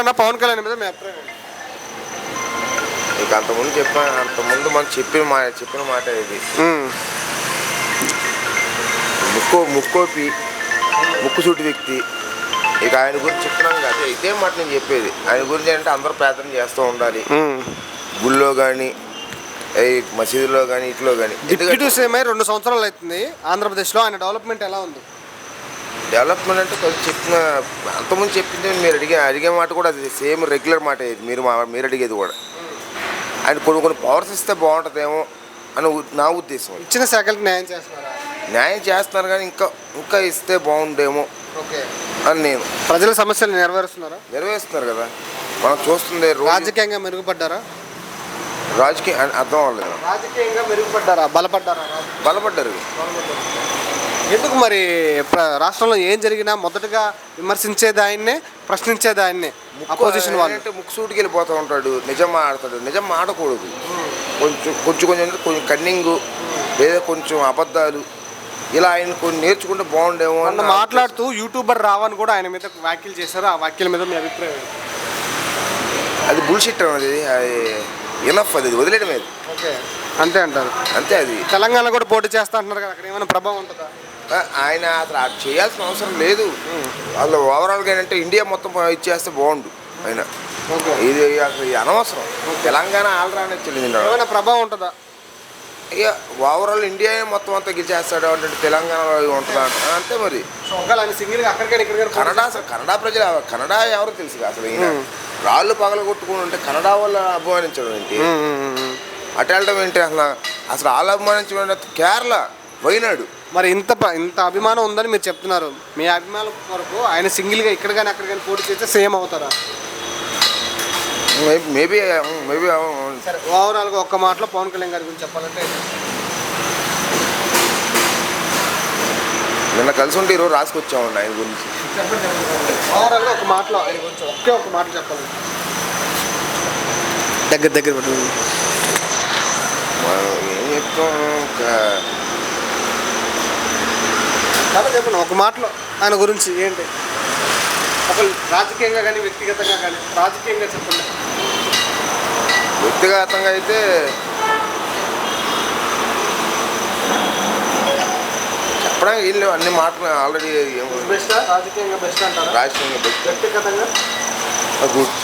అన్న పవన్ కళ్యాణ్ మీద మీ అభిప్రాయం ఏంటి? ఇక అంతకుముందు మనం చెప్పిన మాట ఇది. ముక్కోపి ముక్కుసూటి వ్యక్తి. ఇక ఆయన గురించి చెప్తున్నాం కదా, ఇదే మాట నేను చెప్పేది. ఆయన గురించి అంటే అందరూ ప్రార్థన చేస్తూ ఉండాలి, గుళ్ళో కానీ మసీదులో కానీ ఇట్లో కానీ. డిప్యూటీ సీఎం 2 సంవత్సరాలు అవుతుంది ఆంధ్రప్రదేశ్లో. ఆయన డెవలప్మెంట్ ఎలా ఉంది? డెవలప్మెంట్ అంటే కొంచెం అంతకుముందు చెప్పింది మీరు అడిగే మాట కూడా అది సేమ్ రెగ్యులర్ మాట ఇది. మీరు అడిగేది కూడా ఆయన కొన్ని పవర్స్ ఇస్తే బాగుంటుందేమో అని నా ఉద్దేశం. ఇచ్చిన శాఖలకు న్యాయం చేస్తున్నారా? న్యాయం చేస్తున్నారు కానీ ఇంకా ఇస్తే బాగుండేమో అని నేను. ప్రజల సమస్యలు నెరవేరుస్తున్నారు కదా మనం చూస్తుంది. రాజకీయంగా మెరుగుపడ్డారా? రాజకీయం అర్థం అవ్వలేదు. రాజకీయంగా మెరుగుపడ్డారా? బలపడ్డారు. ఎందుకు మరి రాష్ట్రంలో ఏం జరిగినా మొదటగా విమర్శించేది ఆయన్నే, ప్రశ్నించేది ఆయన్నే. అపోజిషన్ వాళ్ళు అంటే ముక్కుసూటికి వెళ్ళిపోతూ ఉంటాడు, నిజం ఆడతాడు. నిజం ఆడకూడదు. కొంచెం కన్నింగు లేదా కొంచెం అబద్ధాలు ఇలా ఆయన కొన్ని నేర్చుకుంటే బాగుండేమో అని మాట్లాడుతూ యూట్యూబర్ రావని కూడా ఆయన మీద వ్యాఖ్యలు చేశారు. ఆ వ్యాఖ్యల మీద మీ అభిప్రాయం? అది బుల్షిట్ అన్నది. ఎనఫ్ అది వదిలేయడం. అంతే అంటారు? అంతే. అది తెలంగాణ కూడా పోటీ చేస్తా అంటున్నారు కదా, అక్కడ ఏమైనా ప్రభావం ఉంటుందా? ఆయన అసలు చేయాల్సిన అవసరం లేదు. వాళ్ళు ఓవరాల్గా ఏంటంటే ఇండియా మొత్తం ఇచ్చేస్తే బాగుండు. ఆయన ఇది అసలు అనవసరం. తెలంగాణ ఆల్రానే తెలియదు. ఏమైనా ప్రభావం ఉంటుందా? ఇక ఓవరాల్ ఇండియా మొత్తం అంతా గెలిచేస్తాడు అంటే తెలంగాణలో ఉంటుందా అంతే. మరి కన్నడ ప్రజలు కన్నడ ఎవరు తెలుసు అసలు. ఈయన రాళ్ళు పగల కొట్టుకుని ఉంటే కన్నడ వాళ్ళు అభిమానించడం ఏంటి? అటు వెళ్ళడం ఏంటి? అసలు వాళ్ళు అభిమానించడం కేరళ, వైనాడు. మరి ఇంత అభిమానం ఉందని మీరు చెప్తున్నారు. మీ అభిమానం వరకు ఆయన సింగిల్గా ఇక్కడ కానీ అక్కడ కానీ పోటీ చేస్తే సేమ్ అవుతారా? మేబీ సరే, ఓవరాల్గా ఒక్క మాటలో పవన్ కళ్యాణ్ గారి గురించి చెప్పాలంటే నిన్న కలిసి ఉంటే ఈరోజు రాసుకొచ్చామండి ఆయన గురించి. ఓవరాల్గా ఒక మాటలో ఆయన గురించి ఒక మాట చెప్పాలి. దగ్గర ఏం చెప్తాం? చాలా చెప్పండి ఒక మాటలో ఆయన గురించి ఏంటి? ఒక రాజకీయంగా కానీ వ్యక్తిగతంగా కానీ. రాజకీయంగా చెప్పండి. వ్యక్తిగతంగా అయితే చెప్పడానికి ఏం లేవు. అన్ని మాటలు ఆల్రెడీ. బెస్ట్ రాజకీయంగా బెస్ట్ అంటారా? రాజకీయంగా బెస్ట్. వ్యక్తిగతంగా గుడ్.